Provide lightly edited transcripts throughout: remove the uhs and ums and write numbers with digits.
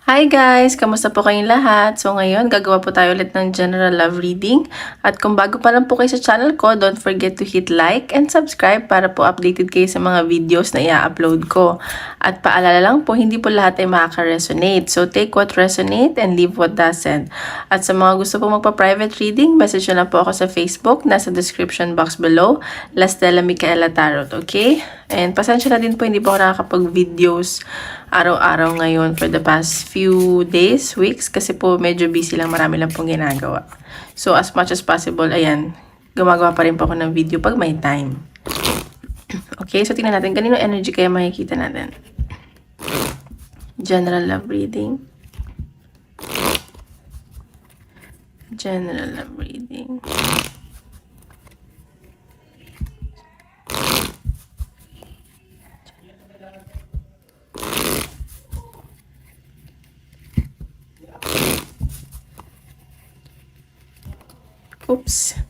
Hi guys! Kamusta po kayong lahat? So ngayon, gagawa po tayo ulit ng general love reading. At kung bago pa lang po kayo sa channel ko, don't forget to hit like and subscribe para po updated kayo sa mga videos na i-upload ko. At paalala lang po, hindi po lahat ay makaka-resonate. So take what resonate and leave what doesn't. At sa mga gusto po magpa-private reading, message na po ako sa Facebook, nasa description box below, Lastella Micaela Tarot, okay? And pasensya na din po, hindi po ako nakakapag-videos araw-araw ngayon for the past few days, weeks, kasi po medyo busy lang, marami lang pong ginagawa. So as much as possible, ayan, gumagawa pa rin po ako ng video pag may time. Okay, so tingnan natin, kanino energy kaya makikita natin? General love reading. General love reading. Oops.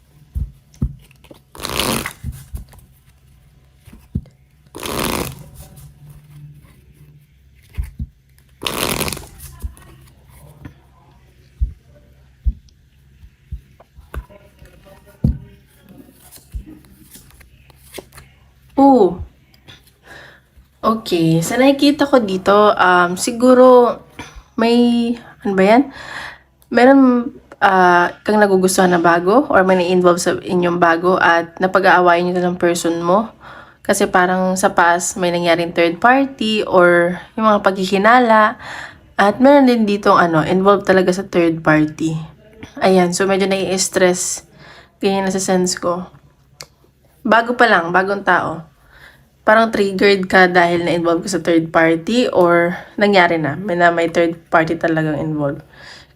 Oh. Okay, sa nakikita ko dito, siguro may, ano ba yan? Meron kang nagugustuhan na bago or may na-involve sa inyong bago at napag-aawayan nyo ng person mo. Kasi parang sa past may nangyaring third party or yung mga paghihinala. At meron din dito involved talaga sa third party. Ayan, so medyo nai-stress. Ganyan na sa sense ko. Bago pa lang, bagong tao. Parang triggered ka dahil na-involve ka sa third party or nangyari na, may third party talagang involved.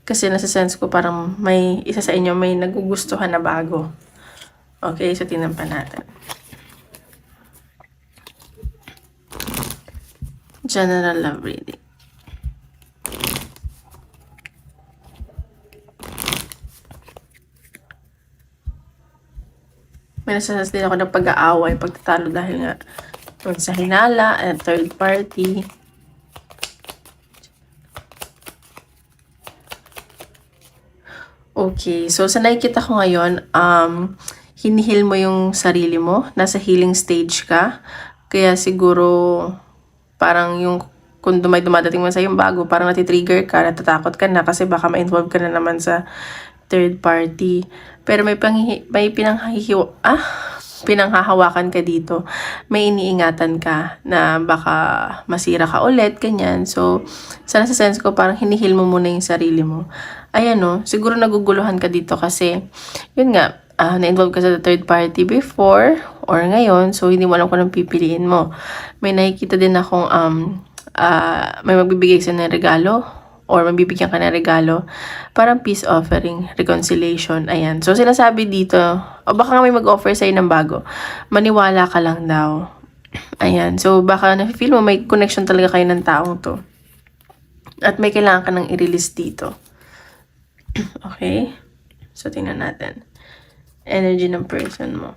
Kasi nasa sense ko parang may isa sa inyo may nagugustuhan na bago. Okay, so tingnan pa natin. General love reading. May nasasas din ako ng pag-aaway, pagtatalo dahil nga sa hinala at third party. Okay, so sa nakikita ko ngayon, hinihil mo yung sarili mo, nasa healing stage ka, kaya siguro parang yung kung dumadating mo sa yung bago, parang natitrigger ka, natatakot ka na kasi baka ma-involve ka na naman sa third party. Pero may pinanghahawakan ka dito. May iniingatan ka na baka masira ka ulit, ganyan. So, sa nasa sense ko, parang hinihil mo muna yung sarili mo. Ayan no, siguro naguguluhan ka dito kasi, yun nga, na-involve ka sa third party before or ngayon, so hindi mo alam kung anong pipiliin mo. May nakikita din akong may magbibigay sa ng regalo or mabibigyan ka ng regalo, parang peace offering, reconciliation, ayan. So, sinasabi dito, o baka may mag-offer sa'yo ng bago, maniwala ka lang daw. Ayan, so baka na-feel mo may connection talaga kayo ng taong to. At may kailangan ka nang i-release dito. Okay? So, tingnan natin. Energy ng person mo.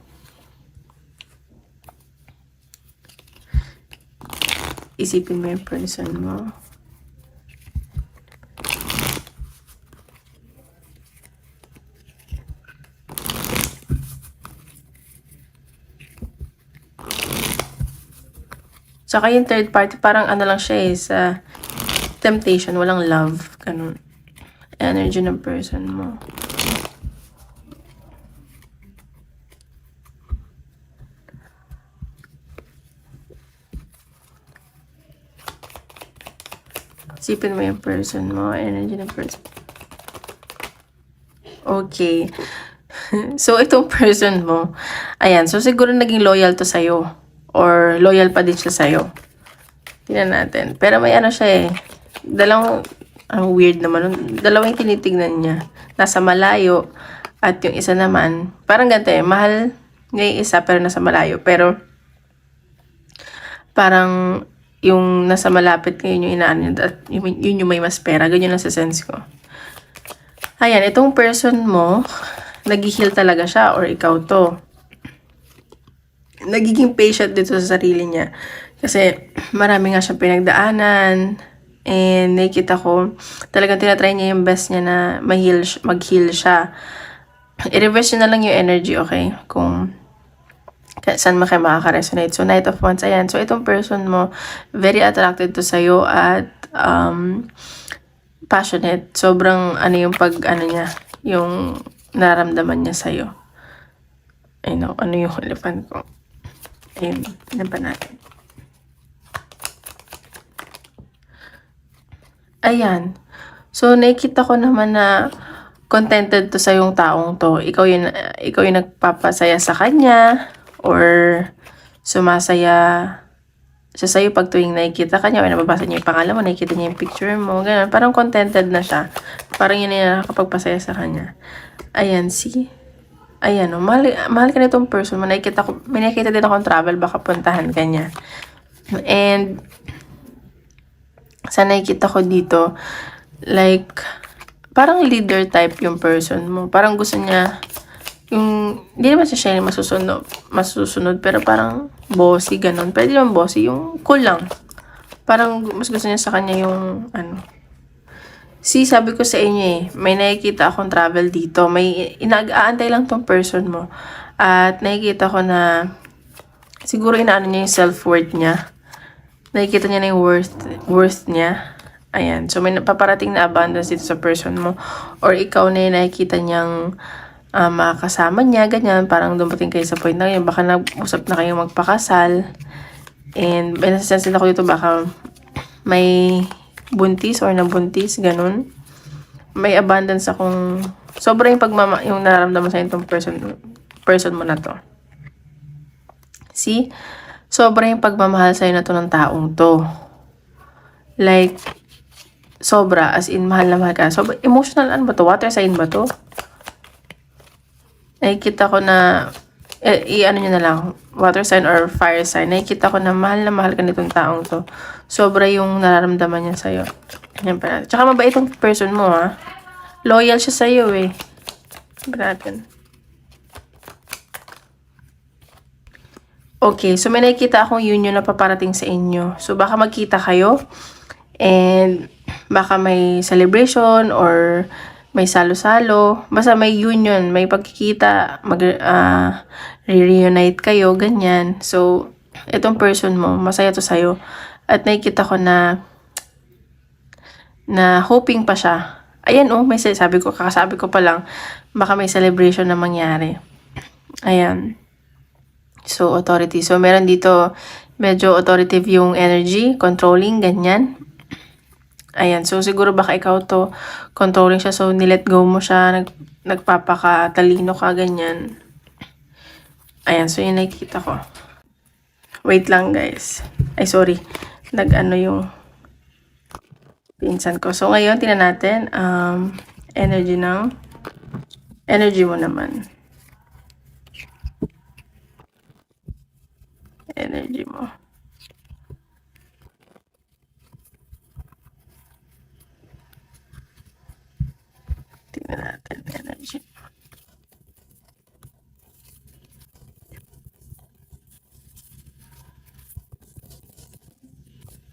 Isipin mo yung person mo. Tsaka yung third party, parang lang siya sa temptation, walang love. Ganun. Energy ng person mo. Isipin mo yung person mo, energy ng person. Okay. So, itong person mo, ayan, so siguro naging loyal to sa'yo. Or loyal pa din siya sa'yo. Tingnan natin. Pero may siya dalawang, weird naman. Dalawang tinitignan niya. Nasa malayo. At yung isa naman, parang ganito mahal niya yung isa pero nasa malayo. Pero, parang yung nasa malapit ngayon yung inaan niya. At yun yung may mas pera. Ganyan lang sa sense ko. Ayan, itong person mo, nag-heal talaga siya or ikaw to. Nagiging patient dito sa sarili niya. Kasi marami nga siyang pinagdaanan. And nakikita ko, talagang tinatry niya yung best niya na mag-heal siya. I-reverse nyo na lang yung energy, okay? Kung saan kayo makaka-resonate. So, Knight of Wands, ayan. So, itong person mo, very attracted to sa'yo at passionate. Sobrang, yung niya, yung nararamdaman niya sa'yo. I know, ano yung hulapan ko. Ayun, hulapan natin. Ayan. So, nakikita ko naman na contented to sa yung taong to. Ikaw yung nagpapasaya sa kanya or sumasaya siya sa'yo pag tuwing nakikita ka niya or nababasa niya yung pangalan mo, nakikita niya yung picture mo, ganun. Parang contented na siya. Parang yun yung nakakapagpasaya sa kanya. Ayan, see? Ayan, mahal ka nitong person mo. May nakikita din akong travel, baka puntahan ka niya. And, sa nakikita ko dito, like, parang leader type yung person mo. Parang gusto niya, hindi naman siya masusunod, pero parang bossy, ganun. Pwede naman bossy, yung cool lang. Parang mas gusto niya sa kanya yung, See, sabi ko sa inyo may nakikita akong travel dito. May aantay lang tong person mo. At nakikita ko na, siguro inaano niya yung self-worth niya. Nakikita niya na yung worth niya. Ayan. So, may paparating na abundance dito sa person mo. Or ikaw na yung nakikita niyang makakasama niya, ganyan. Parang dumating kayo sa point na yun. Baka nag-usap na kayong magpakasal. And may nasa-sense ako dito, baka may buntis or nabuntis, ganun. May abundance akong, sobrang yung nararamdaman sa itong person mo na to. See? Sobrang yung pagmamahal sa'yo na to ng taong to. Like, sobra, as in, mahal na mahal ka. So, emotional, ba to? Water sign ba to? Nakikita ko na, nyo na lang, water sign or fire sign. Nakikita ko na mahal ka nitong taong to. Sobra yung nararamdaman niya sa'yo. Yan pa natin. Tsaka mabait yung person mo, ha? Loyal siya sa'yo, eh. Yan pa natin. Okay, so may nakikita akong union na paparating sa inyo. So, baka magkita kayo. And, baka may celebration or may salo-salo. Basta may union, may pagkikita, re-reunite kayo, ganyan. So, itong person mo, masaya to sa'yo. At nakikita ko na hoping pa siya. Ayan, kakasabi ko pa lang, baka may celebration na mangyari. Ayan. So, authority. So, meron dito, medyo authoritative yung energy, controlling, ganyan. Ayan. So, siguro baka ikaw to, controlling siya. So, nilet go mo siya, nagpapakatalino ka, ganyan. Ayan. So, yun nakikita ko. Wait lang, guys. Ay, sorry. Yung pinsan ko. So, ngayon, tingnan natin, energy mo naman. Energy mo. Tingnan natin, energy.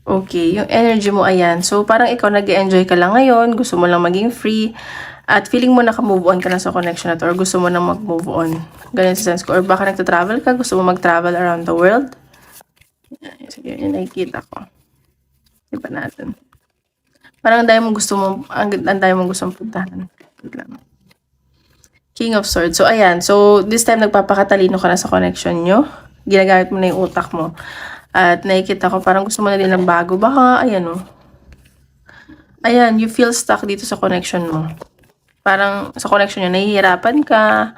Okay, yung energy mo, ayan. So, parang ikaw nag-enjoy ka lang ngayon, gusto mo lang maging free, at feeling mo naka-move on ka na sa connection na to, or gusto mo na mag-move on. Ganyan sa sense ko. Or baka nagta-travel ka, gusto mo mag-travel around the world. Sige, yun nakikita ko. Iba natin. Parang ang dami mong gustong puntahan. King of Swords. So, ayan. So, this time nagpapakatalino ka na sa connection nyo. Ginagamit mo na yung utak mo. At nakikita ko, parang gusto mo na din ng bago. Baka, ayan o. Ayan, you feel stuck dito sa connection mo. Parang sa connection nyo, nahihirapan ka.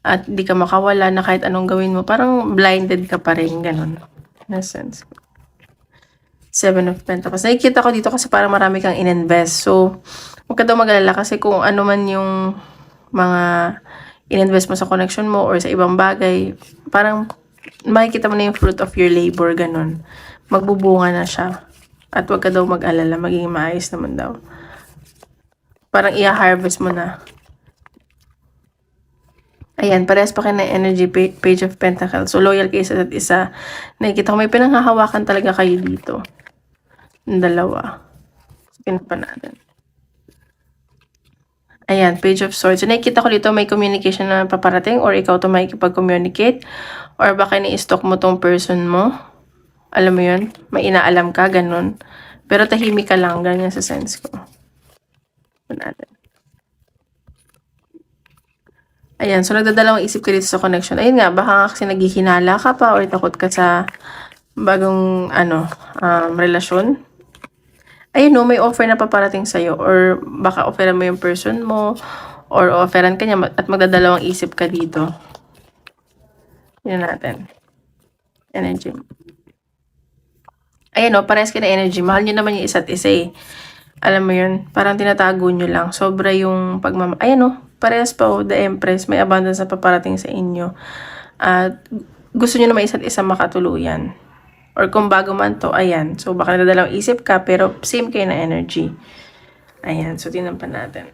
At di ka makawala na kahit anong gawin mo. Parang blinded ka pa rin. Ganun. In a sense. 7 of Pentacles. Nakikita ko dito kasi parang marami kang in-invest. So, huwag ka daw mag-alala kasi kung ano man yung mga in-invest mo sa connection mo or sa ibang bagay, parang makikita mo na yung fruit of your labor, ganun. Magbubunga na siya. At huwag ka daw mag-alala, magiging maayos naman daw. Parang i-harvest mo na. Ayan, parehas pa kayo na energy, Page of Pentacles. So, loyal kayo sa isa't isa. Nakikita ko may pinanghahawakan talaga kayo dito. Yung dalawa. Pin pa natin. Ayan, Page of Swords. So, nakikita ko dito may communication na paparating or ikaw to makikipag-communicate or baka ni-stalk mo tong person mo. Alam mo yun? May inaalam ka, ganun. Pero tahimik ka lang, ganyan sa sense ko. Natin. Ayan, so nagdadalawang isip ka dito sa connection. Ayun nga, baka kasi naghihinala ka pa or takot ka sa bagong relasyon. Ayun no, may offer na paparating sa'yo or baka offeran mo yung person mo or offeran ka niya at magdadalawang isip ka dito. Yun natin. Energy. Ayan no, parehas ka na energy. Mahal nyo naman yung isa't isa eh. Alam mo yun, parang tinatago nyo lang. Sobra yung ayan no, parehas pa the Empress. May abundance na paparating sa inyo. At gusto nyo naman isa't isa makatuluyan. Or kung bago man to, ayan. So, baka nadadalawang isip ka, pero same kayo na energy. Ayan. So, tingnan pa natin.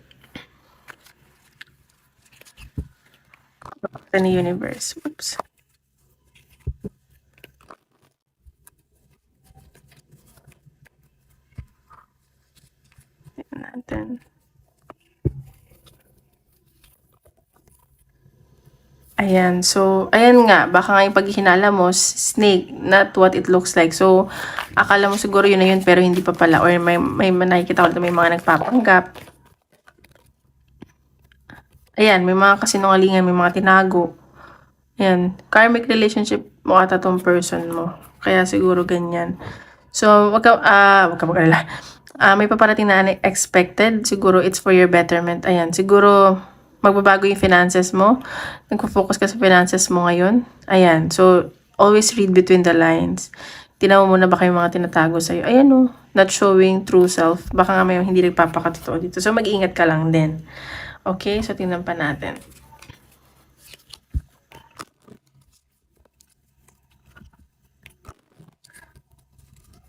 Ito ni Universe. Oops. Tingnan natin. Ayan. So, ayan nga. Baka nga yung paghihinala mo, snake, not what it looks like. So, akala mo siguro yun na yun, pero hindi pa pala. Or may nakikita ko may mga nagpapanggap. Ayan, may mga kasinungalingan, may mga tinago. Ayan, karmic relationship mo ata tong person mo. Kaya siguro ganyan. So, wag ka mag-alala. May paparating na unexpected. Siguro it's for your betterment. Ayan, siguro magbabago yung finances mo. Nagpo-focus ka sa finances mo ngayon. Ayan, so always read between the lines. Tinaw mo na baka yung mga tinatago sa'yo. Ayan o, not showing true self. Baka nga may hindi nagpapakatotoo dito. So, mag-iingat ka lang din. Okay, so tingnan pa natin.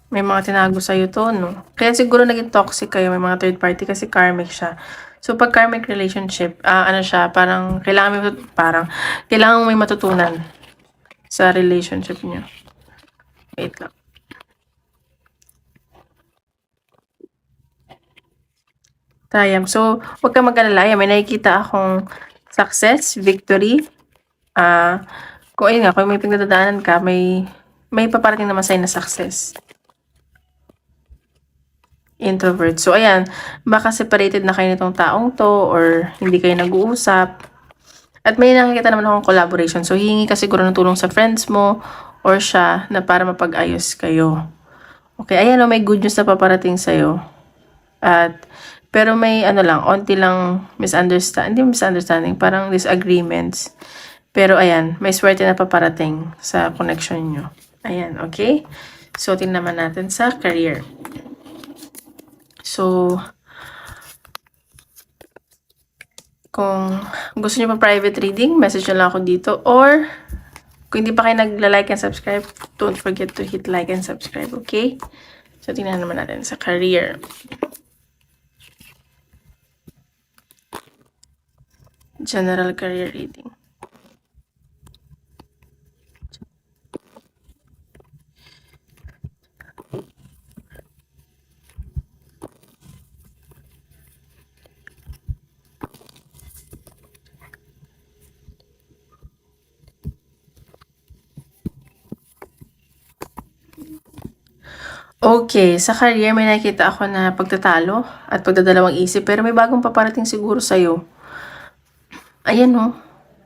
May mga tinago sa'yo to, no? Kaya siguro naging toxic kayo, may mga third party kasi karmic siya. So, pag karmic relationship, ano siya, parang kailangan may matutunan sa relationship niyo. Wait lang. Tayam. So, huwag ka mag-alala. May nakikita akong success, victory. Kung ayun nga, kung may pinagdadaanan ka, may paparating naman sa'yo na success. Introvert. So, ayan, baka separated na kayo nitong taong to or hindi kayo nag-uusap. At may nakikita naman akong collaboration. So, hihingi ka siguro ng tulong sa friends mo or siya na para mapag-ayos kayo. Okay, ayan o, may good news na paparating sa'yo. Pero may onti lang misunderstanding, parang disagreements. Pero ayan, may swerte na paparating sa connection nyo. Ayan, okay? So, tingnan naman natin sa career. So, kung gusto niyo pa private reading, message nyo lang ako dito. Or, kung hindi pa kayo nagla-like and subscribe, don't forget to hit like and subscribe, okay? So, tingnan naman natin sa career. General career reading. Okay, sa career may nakita ako na pagtatalo at pagdadalawang isip pero may bagong paparating siguro sa'yo. Ayan o,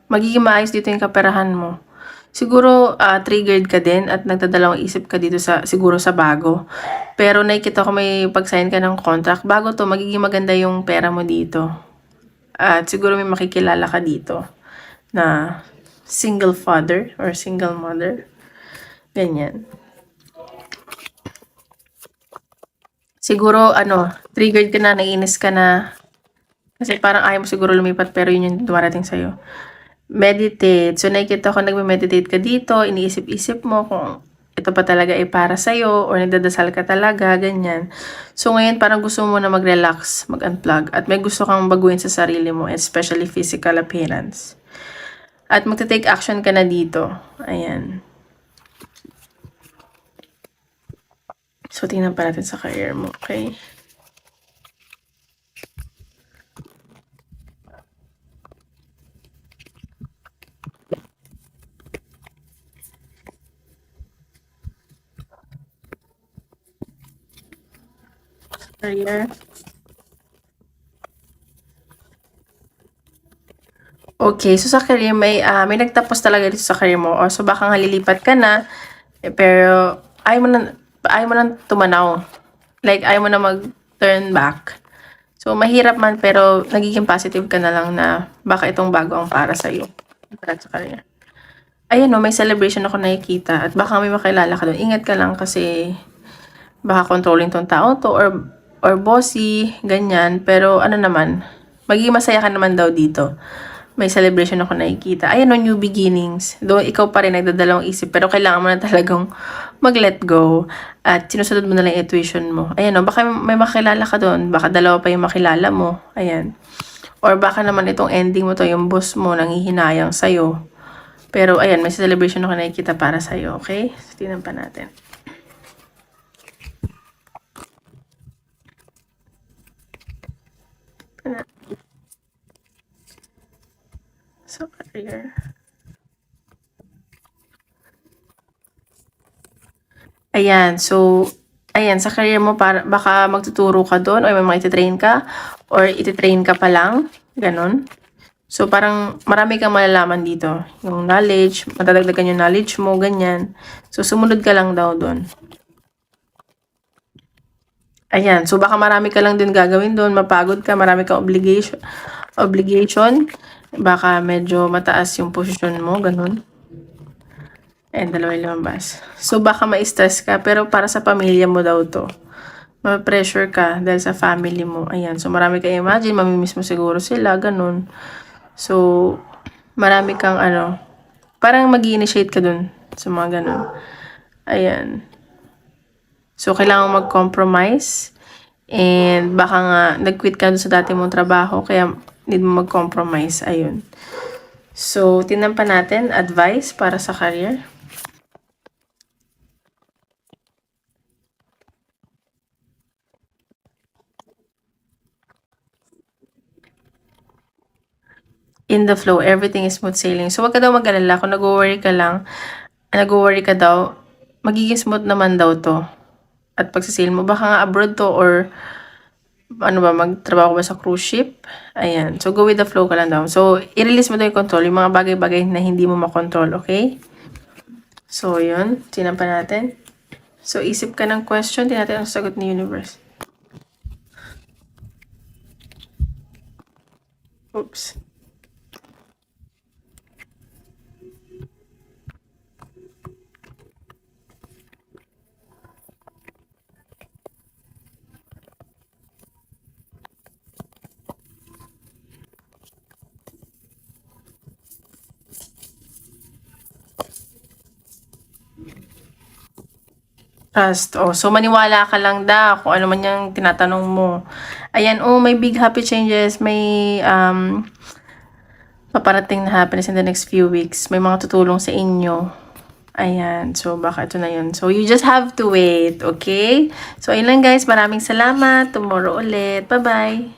magiging maayos dito yung kaperahan mo. Siguro triggered ka din at nagdadalawang isip ka dito siguro sa bago. Pero nakikita ko may pag-sign ka ng contract. Bago to, magiging maganda yung pera mo dito. At siguro may makikilala ka dito na single father or single mother. Ganyan. Siguro, triggered ka na, naiinis ka na. Kasi parang ayaw mo siguro lumipat pero yun yung dumarating sa'yo. Meditate. So, nakikita ko nagme-meditate ka dito, iniisip-isip mo kung ito pa talaga ay para sa'yo or nagdadasal ka talaga, ganyan. So, ngayon parang gusto mo na mag-relax, mag-unplug at may gusto kang baguhin sa sarili mo, especially physical appearance. At magta-take action ka na dito. Ayan. So, tingnan pa natin sa career mo, okay? career. Okay, so sa career may nagtapos talaga dito sa career mo or so baka nga lilipat ka na, pero ayaw mo ng tumanaw. Like ayaw mo na mag-turn back. So mahirap man pero nagiging positive ka na lang na baka itong bago ang para sa'yo. Para sa career. Ayan 'no, may celebration ako nakikita at baka may makilala ka dun. Ingat ka lang kasi baka controlling 'tong tao 'to or bossy, ganyan. Pero ano naman, magiging masaya ka naman daw dito. May celebration ako nakikita. Ayan 'no, new beginnings. Though ikaw pa rin nagdadalawang isip pero kailangan mo na talagang mag-let go at sinusunod mo na lang yung intuition mo. Ayan 'no, baka may makilala ka dun. Baka dalawa pa yung makilala mo. Ayan. Or baka naman itong ending mo 'to, yung boss mo nanghihinayang sa'yo. Pero ayan, may celebration ako nakikita para sa'yo, okay? So, tingnan pa natin. So, career. Ayan, so, ayan, sa career mo, baka magtuturo ka doon or may mga ititrain ka or ititrain ka pa lang, ganun. So, parang marami kang malalaman dito. Yung knowledge, matadagdagan yung knowledge mo, ganyan. So, sumunod ka lang daw doon. Ayan, so baka marami ka lang din gagawin doon, mapagod ka, marami kang obligation. Baka medyo mataas yung posisyon mo, ganun. And dalawa yung lumabas. So baka ma-stress ka, pero para sa pamilya mo daw to. Ma-pressure ka dahil sa family mo. Ayan, so marami kang imagine, mamimiss mo siguro sila, ganun. So, marami kang parang mag-initiate ka dun sa mga ganun. Ayan. So, kailangan mag-compromise. And baka nga, nag-quit ka dun sa dati mong trabaho, kaya need mo mag-compromise. Ayun. So, tinan pa natin, advice para sa career. In the flow, everything is smooth sailing. So, wag ka daw mag-alala. Kung nag-worry ka daw, magiging smooth naman daw to. At pagsasail mo, baka nga abroad to or magtrabaho ba sa cruise ship? Ayan. So, go with the flow ka lang daw. So, i-release mo daw yung control, yung mga bagay-bagay na hindi mo makontrol, okay? So, yun. Tinan pa natin. So, isip ka ng question, tingnan natin ang sagot ni universe. Oops. Trust. Oh, so maniwala ka lang da kung ano man yung tinatanong mo. Ayan, may big happy changes. May paparating na happiness in the next few weeks. May mga tutulong sa inyo. Ayan, so baka ito na yun. So you just have to wait, okay? So ayun lang guys, maraming salamat. Tomorrow ulit. Bye-bye!